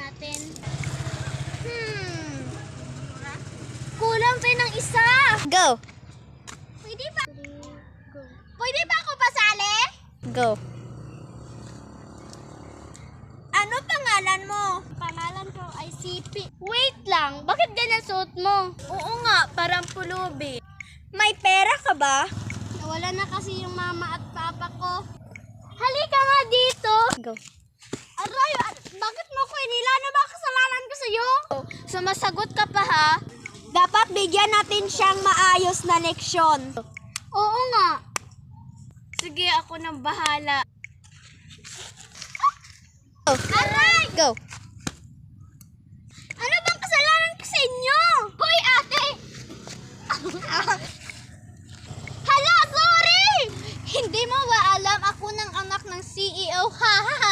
natin. Kulang tayo ng isa. Go. Pwede ba? Pwede ba ako pasali? Go. Ano pangalan mo? Pangalan ko ay CP. Wait lang, bakit ganyan suot mo? Oo nga, parang pulubi. May pera ka ba? Nawala na kasi yung mama at papa ko. Halika nga dito. Go. Aray, bakit mo ko inila? Ano ba kasalanan ko sa'yo? Sumasagot ka pa ha? Dapat bigyan natin siyang maayos na leksyon. Oo nga. Sige, ako nang bahala. Go. Aray! Go. Ano bang kasalanan ko sa inyo? Hoy, ate! Hala, sorry! Hindi mo ba alam ako ng anak ng CEO? Ha ha